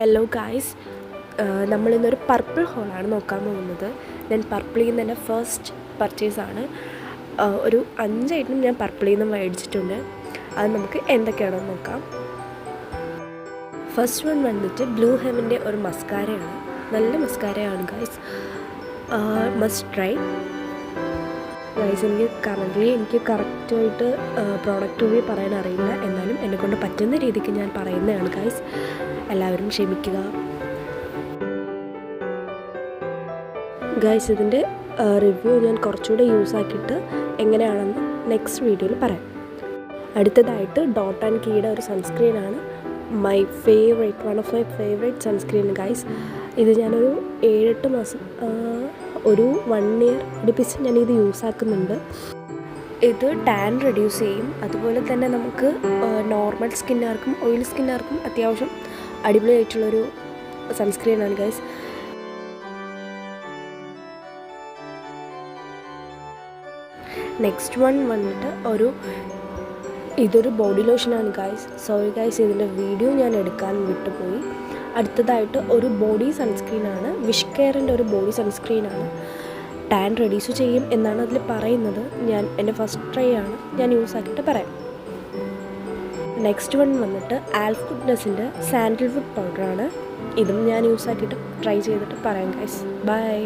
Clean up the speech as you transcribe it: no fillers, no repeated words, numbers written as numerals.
Hello guys, നമ്മളിന്നൊരു purple ഹോളാണ് നോക്കാൻ പോകുന്നത്. ഞാൻ പർപ്പിളിൽ നിന്ന് തന്നെ ഫസ്റ്റ് പർച്ചേസാണ്. ഒരു 5 ഐറ്റം ഞാൻ പർപ്പിളിൽ നിന്ന് മേടിച്ചിട്ടുണ്ട്. അത് നമുക്ക് എന്തൊക്കെയാണെന്ന് നോക്കാം. ഫസ്റ്റ് വൺ വന്നിട്ട് ബ്ലൂ ഹെവൻ്റെ ഒരു മസ്കാരയാണ്. നല്ല മസ്കാരയാണ് ഗായ്സ്, മസ്റ്റ് ട്രൈ ഗായ്സ്. എനിക്ക് കറക്റ്റായിട്ട് പ്രോഡക്റ്റ് റിവ്യൂ പറയാൻ അറിയില്ല, എന്നാലും എന്നെക്കൊണ്ട് പറ്റുന്ന രീതിക്ക് ഞാൻ പറയുന്നതാണ് ഗായ്സ്. എല്ലാവരും ക്ഷമിക്കുക ഗായ്സ്. ഇതിൻ്റെ റിവ്യൂ ഞാൻ കുറച്ചുകൂടെ യൂസ് ആക്കിയിട്ട് എങ്ങനെയാണെന്ന് നെക്സ്റ്റ് വീഡിയോയിൽ പറയാം. അടുത്തതായിട്ട് ഡോട്ട് ആൻഡ് കീയുടെ ഒരു സൺസ്ക്രീനാണ്. One of my favourite sunscreen guys. ഇത് ഞാനൊരു 7-8 മാസം, ഒരു 1 ഇയർ അടുപ്പിച്ച് ഞാനിത് യൂസ് ആക്കുന്നുണ്ട്. ഇത് ടാൻ റെഡ്യൂസ് ചെയ്യും. അതുപോലെ തന്നെ നമുക്ക് നോർമൽ സ്കിന്നുകാർക്കും ഓയിൽ സ്കിന്നുകാർക്കും അത്യാവശ്യം അടിപൊളിയായിട്ടുള്ളൊരു സൺസ്ക്രീനാണ് ഗൈസ്. നെക്സ്റ്റ് വൺ വന്നിട്ട് ഇതൊരു ബോഡി ലോഷനാണ് ഗൈസ്. സോറി ഗൈസ്, ഇതിൻ്റെ വീഡിയോ ഞാൻ എടുക്കാൻ വിട്ടുപോയി. അടുത്തതായിട്ട് ഒരു ബോഡി സൺസ്ക്രീനാണ്. വിഷ് കെയറിൻ്റെ ഒരു ബോഡി സൺസ്ക്രീനാണ്. ടാൻ റെഡ്യൂസ് ചെയ്യും എന്നാണ് അതിൽ പറയുന്നത്. എൻ്റെ ഫസ്റ്റ് ട്രൈ ആണ്, ഞാൻ യൂസ് ആക്കിയിട്ട് പറയാം. നെക്സ്റ്റ് വൺ വന്നിട്ട് ആൽഫ് ഗുഡ്നെസ്സിൻ്റെ സാൻഡൽവുഡ് പൗഡറാണ്. ഇതും ഞാൻ യൂസ് ആക്കിയിട്ട് ട്രൈ ചെയ്തിട്ട് പറയാം ഗൈസ്. ബൈ.